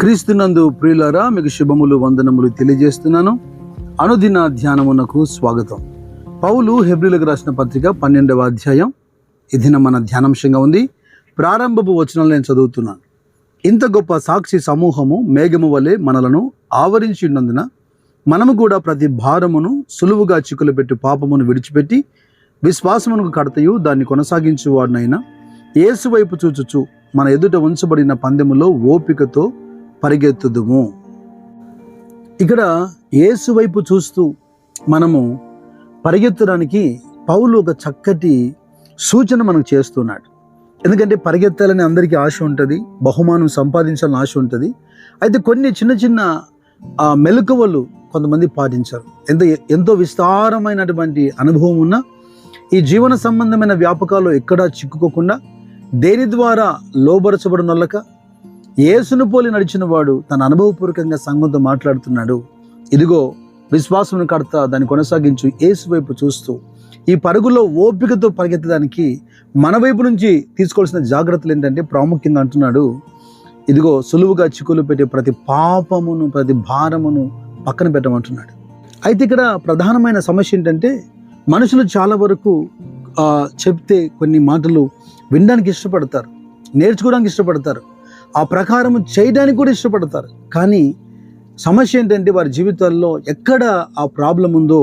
క్రీస్తునందు ప్రియులారా, మీకు శుభములు వందనములు తెలియజేస్తున్నాను. అనుదిన ధ్యానమునకు స్వాగతం. పౌలు హెబ్రీలకు రాసిన పత్రిక 12వ అధ్యాయం ఈ దినం మన ధ్యానాంశంగా ఉంది. ప్రారంభపు వచనాలు నేను చదువుతున్నాను. ఇంత గొప్ప సాక్షి సమూహము మేఘము వలె మనలను ఆవరించి ఉన్నందున మనము కూడా ప్రతి భారమును సులువుగా చిక్కులు పెట్టి పాపమును విడిచిపెట్టి విశ్వాసమునకు కడతయు దాన్ని కొనసాగించు వాడినైనా యేసు వైపు చూచుచు మన ఎదుట ఉంచబడిన పందెములో ఓపికతో పరిగెత్తుదుము. ఇక్కడ యేసు వైపు చూస్తూ మనము పరిగెత్తడానికి పౌలు ఒక చక్కటి సూచన మనకు చేస్తున్నాడు. ఎందుకంటే పరిగెత్తాలని అందరికీ ఆశ ఉంటుంది, బహుమానం సంపాదించాలని ఆశ ఉంటుంది. అయితే కొన్ని చిన్న చిన్న మెలకువలు కొంతమంది పాటించారు. ఎంతో విస్తారమైనటువంటి అనుభవం ఉన్న ఈ జీవన సంబంధమైన వ్యాపకాలు ఎక్కడా చిక్కుకోకుండా దేని ద్వారా లోబరచబడినొల్లక యేసును పోలి నడిచిన వాడు తన అనుభవపూర్వకంగా సంఘంతో మాట్లాడుతున్నాడు. ఇదిగో విశ్వాసమును కడతా దాన్ని కొనసాగించు యేసు వైపు చూస్తూ ఈ పరుగులో ఓపికతో పరిగెత్తడానికి మన వైపు నుంచి తీసుకోవాల్సిన జాగ్రత్తలు ఏంటంటే ప్రాముఖ్యంగా అంటున్నాడు, ఇదిగో సులువుగా చిక్కులు పెట్టే ప్రతి పాపమును ప్రతి భారమును పక్కన పెట్టమంటున్నాడు. అయితే ఇక్కడ ప్రధానమైన సమస్య ఏంటంటే మనుషులు చాలా వరకు చెప్తే కొన్ని మాటలు వినడానికి ఇష్టపడతారు, నేర్చుకోవడానికి ఇష్టపడతారు, ఆ ప్రకారం చేయడానికి కూడా ఇష్టపడతారు. కానీ సమస్య ఏంటంటే వారి జీవితాల్లో ఎక్కడ ఆ ప్రాబ్లం ఉందో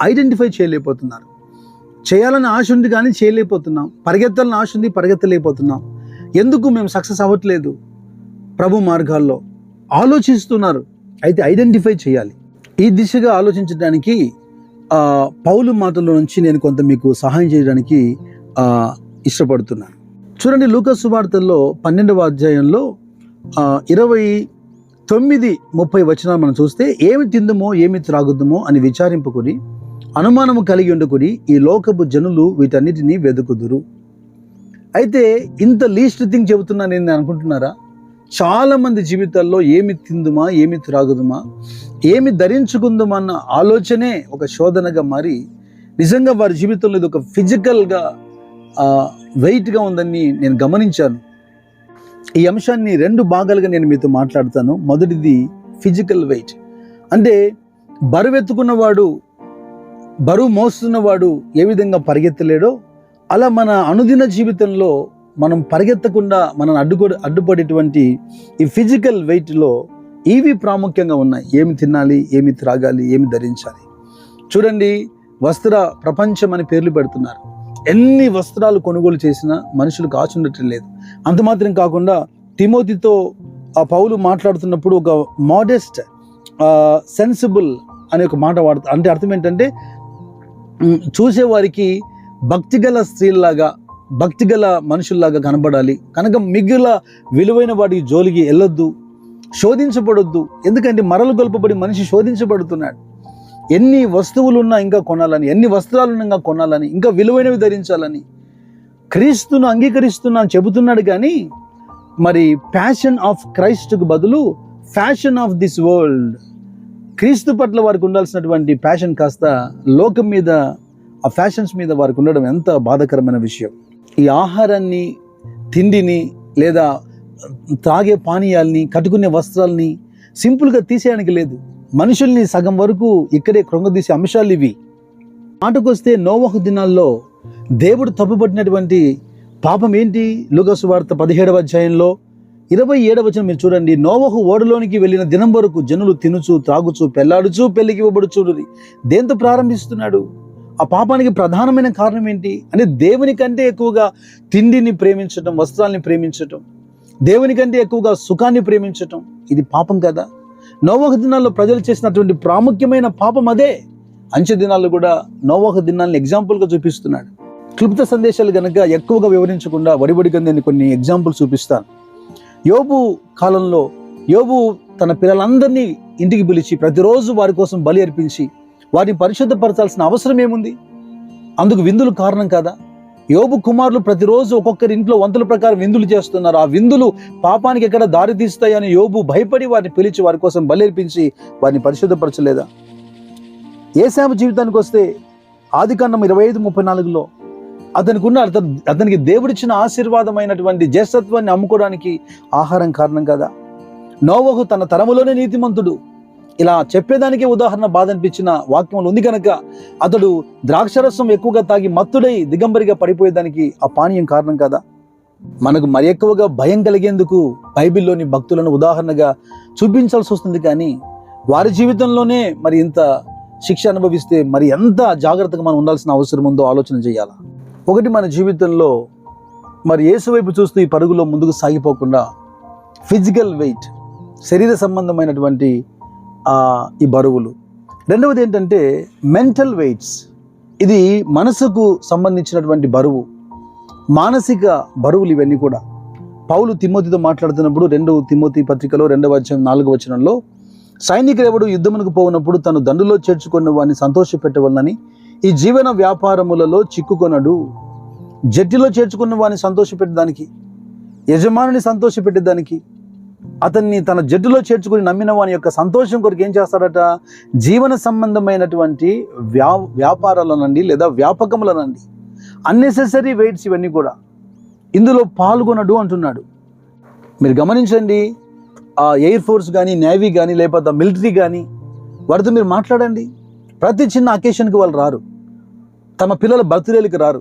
ఐడెంటిఫై చేయలేకపోతున్నారు. చేయాలని ఆశ ఉంది కానీ చేయలేకపోతున్నాం, పరిగెత్తాలని ఆశ ఉంది పరిగెత్తలేకపోతున్నాం. ఎందుకు మేము సక్సెస్ అవ్వట్లేదు ప్రభు మార్గాల్లో ఆలోచిస్తున్నారు. అయితే ఐడెంటిఫై చేయాలి. ఈ దిశగా ఆలోచించడానికి పౌలు మాటల్లో నుంచి నేను కొంత మీకు సహాయం చేయడానికి ఇష్టపడుతున్నాను. చూడండి, లూకా సువార్తల్లో 12వ అధ్యాయంలో 29-30 వచనాలు మనం చూస్తే, ఏమి తిందుమో ఏమి త్రాగుదుమో అని విచారింపుకొని అనుమానము కలిగి ఉండకుని ఈ లోకపు జనులు వీటన్నిటినీ వెదుకుదురు. అయితే ఇంత లీస్ట్ థింగ్ చెబుతున్నా నేను అనుకుంటున్నారా? చాలా మంది జీవితాల్లో ఏమి తిందుమా ఏమి త్రాగుదుమా ఏమి ధరించుకుందామా అన్న ఆలోచనే ఒక శోధనగా మారి నిజంగా వారి జీవితంలో ఇది ఒక ఫిజికల్గా వెయిట్గా ఉందని నేను గమనించాను. ఈ అంశాన్ని 2 భాగాలుగా నేను మీతో మాట్లాడతాను. మొదటిది ఫిజికల్ వెయిట్, అంటే బరువెత్తుకున్నవాడు బరువు మోస్తున్నవాడు ఏ విధంగా పరిగెత్తలేడో అలా మన అనుదిన జీవితంలో మనం పరిగెత్తకుండా మనం అడ్డుపడేటువంటి ఈ ఫిజికల్ వెయిట్లో ఇవి ప్రాముఖ్యంగా ఉన్నాయి. ఏమి తినాలి, ఏమి త్రాగాలి, ఏమి ధరించాలి. చూడండి, వస్త్ర ప్రపంచం అని పేర్లు పెడుతున్నారు. ఎన్ని వస్త్రాలు కొనుగోలు చేసినా మనుషులకు ఆశ ఉండటం లేదు. అంత మాత్రం కాకుండా తిమోతితో పౌలు మాట్లాడుతున్నప్పుడు ఒక మోడెస్ట్ సెన్సిబుల్ అనే ఒక మాట వాడుతారు. అంటే అర్థం ఏంటంటే చూసేవారికి భక్తిగల స్త్రీల్లాగా భక్తిగల మనుషుల్లాగా కనబడాలి కనుక మిగిలిన విలువైన వాటికి జోలికి వెళ్ళొద్దు, శోధించబడొద్దు. ఎందుకంటే మరలు గొల్పబడి మనిషి శోధించబడుతున్నాడు. ఎన్ని వస్తువులున్నా ఇంకా కొనాలని, ఎన్ని వస్త్రాలున్నా ఇంకా కొనాలని, ఇంకా విలువైనవి ధరించాలని క్రీస్తును అంగీకరిస్తున్నా అని చెబుతున్నాడు. కానీ మరి ప్యాషన్ ఆఫ్ క్రైస్ట్కు బదులు ఫ్యాషన్ ఆఫ్ దిస్ వరల్డ్, క్రీస్తు పట్ల వారికి ఉండాల్సినటువంటి ప్యాషన్ కాస్త లోకం మీద ఆ ఫ్యాషన్స్ మీద వారికి ఉండడం ఎంత బాధాకరమైన విషయం. ఈ ఆహారాన్ని, తిండిని, లేదా తాగే పానీయాల్ని, కట్టుకునే వస్త్రాల్ని సింపుల్గా తీసేయడానికి లేదు. మనుషుల్ని సగం వరకు ఇక్కడే కృంగదీసే అంశాలు ఇవి. మాటకొస్తే నోవహు దినాల్లో దేవుడు తప్పుపట్టినటువంటి పాపం ఏంటి? లూకా సువార్త 17వ అధ్యాయంలో 27వ వచనం మీరు చూడండి. నోవహు ఓడలోనికి వెళ్ళిన దినం వరకు జనులు తినుచు త్రాగుచు పెళ్లాడుచు పెళ్లికి ఇవ్వబడుచుండ్రి. దేంతో ప్రారంభిస్తున్నాడు? ఆ పాపానికి ప్రధానమైన కారణం ఏంటి అంటే దేవుని కంటే ఎక్కువగా తిండిని ప్రేమించటం, వస్త్రాల్ని ప్రేమించటం, దేవుని కంటే ఎక్కువగా సుఖాన్ని ప్రేమించటం. ఇది పాపం కదా? నోవహు దినాల్లో ప్రజలు చేసినటువంటి ప్రాముఖ్యమైన పాపం అదే. అంచె దినాల్లో కూడా నోవహు దినాలను ఎగ్జాంపుల్గా చూపిస్తున్నాడు. క్లుప్త సందేశాలు కనుక ఎక్కువగా వివరించకుండా వడివడిగా నేను కొన్ని ఎగ్జాంపుల్స్ చూపిస్తాను. యోబు కాలంలో యోబు తన పిల్లలందరినీ ఇంటికి పిలిచి ప్రతిరోజు వారి కోసం బలి అర్పించి వారిని పరిశుద్ధపరచాల్సిన అవసరం ఏముంది? అందుకు విందులు కారణం కాదా? యోబు కుమారులు ప్రతిరోజు ఒక్కొక్కరి ఇంట్లో వంతుల ప్రకారం విందులు చేస్తున్నారు. ఆ విందులు పాపానికి ఎక్కడ దారి తీస్తాయని యోబు భయపడి వారిని పిలిచి వారి కోసం బలి అర్పించి వారిని పరిశుద్ధపరచలేదా? ఏశావు జీవితానికి వస్తే ఆదికాండం 25:34లో అతనికి దేవుడిచ్చిన ఆశీర్వాదమైనటువంటి జ్యేష్ఠత్వాన్ని అమ్ముకోవడానికి ఆహారం కారణం కదా? నోవహు తన తరములోనే నీతిమంతుడు. ఇలా చెప్పేదానికే ఉదాహరణ బాధ అనిపించిన వాక్యంలో ఉంది కనుక అతడు ద్రాక్షరసం ఎక్కువగా తాగి మత్తుడై దిగంబరిగా పడిపోయేదానికి ఆ పానీయం కారణం కదా. మనకు మరి ఎక్కువగా భయం కలిగేందుకు బైబిల్లోని భక్తులను ఉదాహరణగా చూపించాల్సి వస్తుంది. కానీ వారి జీవితంలోనే మరి ఇంత శిక్ష అనుభవిస్తే మరి ఎంత జాగ్రత్తగా మనం ఉండాల్సిన అవసరం ఉందో ఆలోచన చేయాలి. ఒకటి, మన జీవితంలో మరి యేసు వైపు చూస్తూ ఈ పరుగులో ముందుకు సాగిపోకుండా ఫిజికల్ వెయిట్, శరీర సంబంధమైనటువంటి ఈ బరువులు. రెండవది ఏంటంటే మెంటల్ వెయిట్స్, ఇది మనసుకు సంబంధించినటువంటి బరువు, మానసిక బరువులు. ఇవన్నీ కూడా పౌలు తిమోతితో మాట్లాడుతున్నప్పుడు 2 తిమోతి పత్రికలో 2వ అధ్యాయం 4వ వచనంలో, సైనికుడెవడు యుద్ధమునకు పోవునప్పుడు తను దండులో చేర్చుకున్న వాడిని సంతోషపెట్టవలనని ఈ జీవన వ్యాపారములలో చిక్కుకొనడు. జట్టిలో చేర్చుకున్న వాడిని సంతోషపెట్టడానికి, యజమానిని సంతోషపెట్టేదానికి, అతన్ని తన జట్టులో చేర్చుకుని నమ్మిన వాని యొక్క సంతోషం కొరకు ఏం చేస్తాడట, జీవన సంబంధమైనటువంటి వ్యాపారాలనండి లేదా వ్యాపకములనండి, అన్నెసెసరీ వెయిట్స్ ఇవన్నీ కూడా ఇందులో పాల్గొనడు అంటున్నాడు. మీరు గమనించండి, ఎయిర్ ఫోర్స్ కానీ, నేవీ కానీ, లేకపోతే మిలిటరీ కానీ, వారితో మీరు మాట్లాడండి. ప్రతి చిన్న అకేషన్కి వాళ్ళు రారు, తమ పిల్లల బర్త్డేలకు రారు,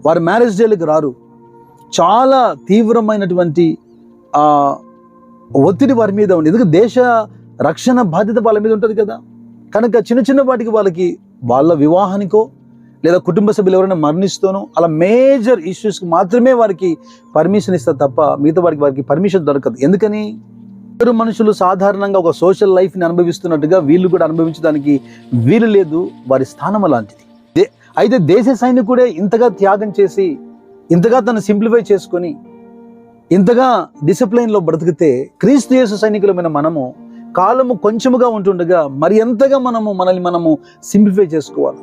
వారి మ్యారేజ్ డేలకు రారు. చాలా తీవ్రమైనటువంటి ఒత్తిడి వారి మీద ఉంది. ఎందుకంటే దేశ రక్షణ బాధ్యత వాళ్ళ మీద ఉంటుంది కదా. కనుక చిన్న చిన్న వాటికి వాళ్ళకి వాళ్ళ వివాహానికో లేదా కుటుంబ సభ్యులు ఎవరైనా మరణిస్తూనో అలా మేజర్ ఇష్యూస్కి మాత్రమే వారికి పర్మిషన్ ఇస్తారు తప్ప మిగతా వారికి పర్మిషన్ దొరకదు. ఎందుకని? ఇద్దరు మనుషులు సాధారణంగా ఒక సోషల్ లైఫ్ని అనుభవిస్తున్నట్టుగా వీళ్ళు కూడా అనుభవించడానికి వీలు లేదు. వారి స్థానం అలాంటిది. అయితే దేశ సైనికుడే ఇంతగా త్యాగం చేసి, ఇంతగా తను సింప్లిఫై చేసుకొని, ఇంతగా డిసిప్లైన్లో బ్రతికితే, క్రీస్తు యేసు సైనికులమైన మనము కాలము కొంచెముగా ఉంటుండగా మరి ఎంతగా మనల్ని మనము సింప్లిఫై చేసుకోవాలి,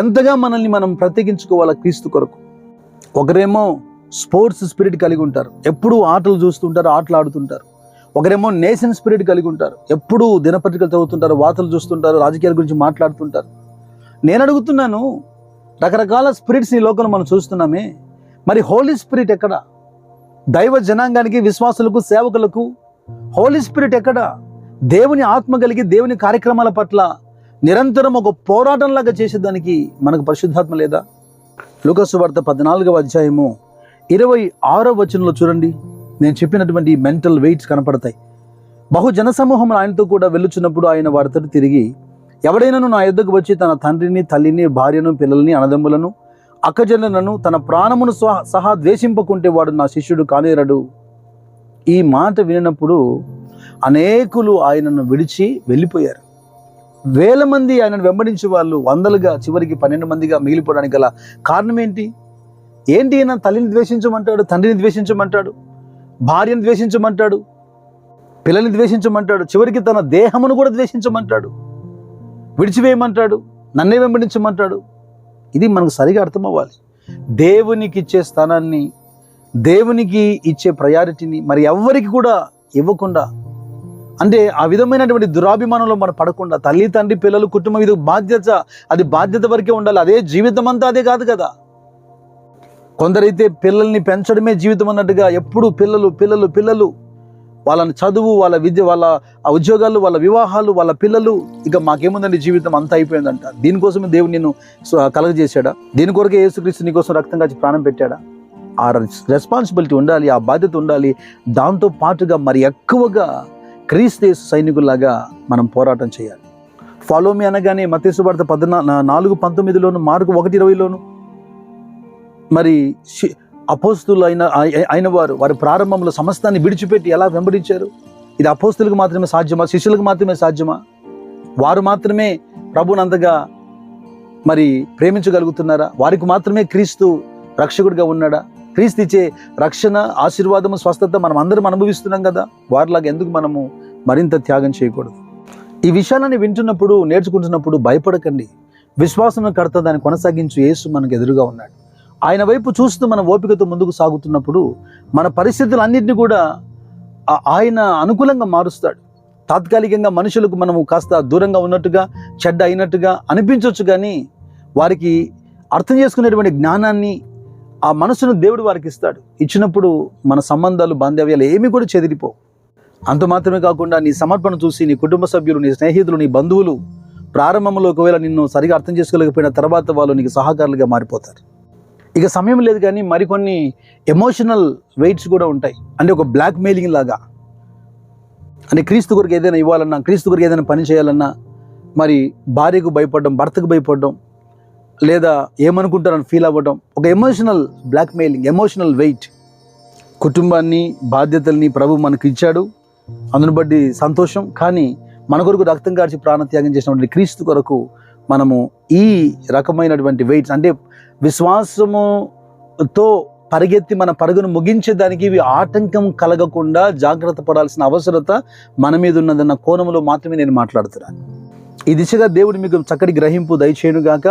ఎంతగా మనల్ని మనం ప్రత్యేకించుకోవాలా క్రీస్తు కొరకు. ఒకరేమో స్పోర్ట్స్ స్పిరిట్ కలిగి ఉంటారు, ఎప్పుడూ ఆటలు చూస్తుంటారు, ఆటలు ఆడుతుంటారు. ఒకరేమో నేషన్ స్పిరిట్ కలిగి ఉంటారు, ఎప్పుడూ దినపత్రికలు చదువుతుంటారు, వార్తలు చూస్తుంటారు, రాజకీయాల గురించి మాట్లాడుతుంటారు. నేను అడుగుతున్నాను, రకరకాల స్పిరిట్స్ ఈ లోకంలో మనం చూస్తున్నామే, మరి హోలీ స్పిరిట్ ఎక్కడ? దైవ జనాంగానికి, విశ్వాసులకు, సేవకులకు హోలీ స్పిరిట్ ఎక్కడ? దేవుని ఆత్మ కలిగి దేవుని కార్యక్రమాల పట్ల నిరంతరం ఒక పోరాటంలాగా చేసేదానికి మనకు పరిశుద్ధాత్మ లేదా? లూకా సువార్త 14వ అధ్యాయము 26వ వచనంలో చూడండి, నేను చెప్పినటువంటి మెంటల్ వెయిట్స్ కనపడతాయి. బహు జనసమూహం ఆయనతో కూడా వెళ్ళుచున్నప్పుడు ఆయన వారితో తిరిగి, ఎవడైనాను నా యొద్దకు వచ్చి తన తండ్రిని, తల్లిని, భార్యను, పిల్లల్ని, అన్నదమ్ములను, అక్కజనులను, తన ప్రాణమును సహా ద్వేషింపకుంటే వాడు నా శిష్యుడు కానేరడు. ఈ మాట వినినప్పుడు అనేకులు ఆయనను విడిచి వెళ్ళిపోయారు. వేల మంది ఆయనను వెంబడించే వాళ్ళు వందలుగా, చివరికి 12 మందిగా మిగిలిపోవడానికి గల కారణం ఏంటి? ఈయన తల్లిని ద్వేషించమంటాడు, తండ్రిని ద్వేషించమంటాడు, భార్యను ద్వేషించమంటాడు, పిల్లల్ని ద్వేషించమంటాడు, చివరికి తన దేహమును కూడా ద్వేషించమంటాడు, విడిచివేయమంటాడు, నన్నే వెంబడించమంటాడు. ఇది మనకు సరిగా అర్థం అవ్వాలి. దేవునికి ఇచ్చే స్థానాన్ని, దేవునికి ఇచ్చే ప్రయారిటీని మరి ఎవ్వరికి కూడా ఇవ్వకుండా, అంటే ఆ విధమైనటువంటి దురాభిమానంలో మనం పడకుండా, తల్లి, తండ్రి, పిల్లలు, కుటుంబం, ఇది బాధ్యత, అది బాధ్యత వరకే ఉండాలి. అదే జీవితం అంతా అదే కాదు కదా. కొందరైతే పిల్లల్ని పెంచడమే జీవితం అన్నట్టుగా ఎప్పుడు పిల్లలు పిల్లలు పిల్లలు, వాళ్ళని చదువు, వాళ్ళ విద్య, వాళ్ళ ఉద్యోగాలు, వాళ్ళ వివాహాలు, వాళ్ళ పిల్లలు, ఇక మాకేముందండి జీవితం అంతా అయిపోయిందంట. దీనికోసమే దేవుడు నిన్ను కలగజేశాడా? దీని కొరకే యేసుక్రీస్తు నీ కోసం రక్తం కాచి ప్రాణం పెట్టాడా? ఆ రెస్పాన్సిబిలిటీ ఉండాలి, ఆ బాధ్యత ఉండాలి. దాంతో పాటుగా మరి ఎక్కువగా క్రీస్తు యేసు సైనికుల్లాగా మనం పోరాటం చేయాలి. ఫాలో మీ అనగానే మత్తయి సువార్త 4:19లోను, మార్కు 1:20లోను మరి అపోస్తులు అయిన వారి ప్రారంభంలో సమస్తాన్ని విడిచిపెట్టి ఎలా వెంబడించారు? ఇది అపోస్తులకు మాత్రమే సాధ్యమా? శిష్యులకు మాత్రమే సాధ్యమా? వారు మాత్రమే ప్రభువుని అంతగా మరి ప్రేమించగలుగుతున్నారా? వారికి మాత్రమే క్రీస్తు రక్షకుడిగా ఉన్నాడా? క్రీస్తు ఇచ్చే రక్షణ, ఆశీర్వాదము, స్వస్థత మనం అందరం అనుభవిస్తున్నాం కదా. వారిలాగా ఎందుకు మనము మరింత త్యాగం చేయకూడదు? ఈ విషయాలని వింటున్నప్పుడు, నేర్చుకుంటున్నప్పుడు భయపడకండి. విశ్వాసం కర్త, దాన్ని కొనసాగించు యేసు మనకు ఎదురుగా ఉన్నాడు. ఆయన వైపు చూస్తూ మన ఓపికతో ముందుకు సాగుతున్నప్పుడు మన పరిస్థితులన్నింటినీ కూడా ఆయన అనుకూలంగా మారుస్తాడు. తాత్కాలికంగా మనుషులకు మనము కాస్త దూరంగా ఉన్నట్టుగా, చెడ్డ అయినట్టుగా అనిపించవచ్చు, కానీ వారికి అర్థం చేసుకునేటువంటి జ్ఞానాన్ని, ఆ మనసును దేవుడు వారికి ఇస్తాడు. ఇచ్చినప్పుడు మన సంబంధాలు, బాంధవ్యాలు ఏమీ కూడా చెదిరిపోవు. అంత మాత్రమే కాకుండా నీ సమర్పణ చూసి నీ కుటుంబ సభ్యులు, నీ స్నేహితులు, నీ బంధువులు ప్రారంభంలో ఒకవేళ నిన్ను సరిగా అర్థం చేసుకోలేకపోయిన తర్వాత వాళ్ళు నీకు సహకారులుగా మారిపోతారు. ఇక సమయం లేదు కానీ మరికొన్ని ఎమోషనల్ వెయిట్స్ కూడా ఉంటాయి. అంటే ఒక బ్లాక్ మెయిలింగ్ లాగా, అంటే క్రీస్తు కొరకు ఏదైనా ఇవ్వాలన్నా, క్రీస్తు కొరకు ఏదైనా పని చేయాలన్నా, మరి భార్యకు భయపడడం, భర్తకు భయపడడం, లేదా ఏమనుకుంటారని ఫీల్ అవ్వడం, ఒక emotional blackmailing, emotional weight. కుటుంబాన్ని, బాధ్యతల్ని ప్రభు మనకు ఇచ్చాడు, అందును బట్టి సంతోషం. కానీ మన కొరకు రక్తం కార్చి ప్రాణత్యాగం చేసినటువంటి క్రీస్తు కొరకు మనము ఈ రకమైనటువంటి వెయిట్స్, అంటే విశ్వాసముతో పరిగెత్తి మన పరుగును ముగించేదానికి ఇవి ఆటంకం కలగకుండా జాగ్రత్త పడాల్సిన అవసరత మన మీద ఉన్నదన్న కోణంలో మాత్రమే నేను మాట్లాడుతున్నాను. ఈ దిశగా దేవుడు మీకు చక్కటి గ్రహింపు దయచేయునుగాక.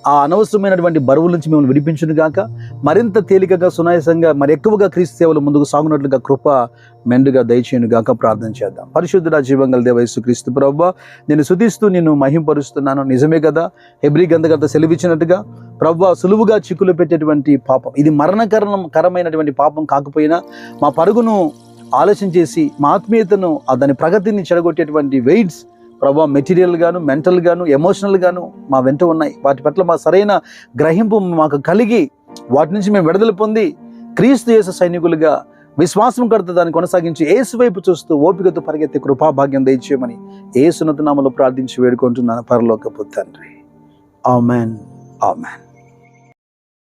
ఆ అనవసరమైనటువంటి బరువుల నుంచి మిమ్మల్ని విడిపించునుగాక. మరింత తేలికగా, సునాయాసంగా, మరి ఎక్కువగా క్రీస్తు సేవలు ముందుకు సాగునట్లుగా కృప మెండుగా దయచేయునుగాక. ప్రార్థన చేద్దాం. పరిశుద్ధుడా, జీవంగల దేవ యేసుక్రీస్తు ప్రభువా, నేను స్తుతిస్తూ నిన్ను మహింపరుస్తున్నాను. నిజమే కదా, హెబ్రీ గ్రంథకర్త సెలవిచ్చినట్టుగా ప్రభువా, సులువుగా చిక్కులు పెట్టేటువంటి పాపం ఇది మరణకరమైనటువంటి పాపం కాకపోయినా మా పరుగును ఆలోచన చేసి మా ఆత్మీయతను, దాని ప్రగతిని చెడగొట్టేటువంటి వెయిట్స్ ప్రభావ మెటీరియల్ గాను, మెంటల్ గాను, ఎమోషనల్ గాను మా వెంట ఉన్నాయి. వాటి పట్ల మా సరైన గ్రహింపు మాకు కలిగి వాటి నుంచి మేము విడుదల పొంది క్రీస్తు యేసు సైనికులుగా విశ్వాసం కడుతూ దాన్ని కొనసాగించి యేసు వైపు చూస్తూ ఓపికతో పరిగెత్తే కృపాభాగ్యం దయచేయమని యేసు ఉన్నత నామములో ప్రార్థించి వేడుకుంటున్నాను పరలోకపు తండ్రి. Amen, amen.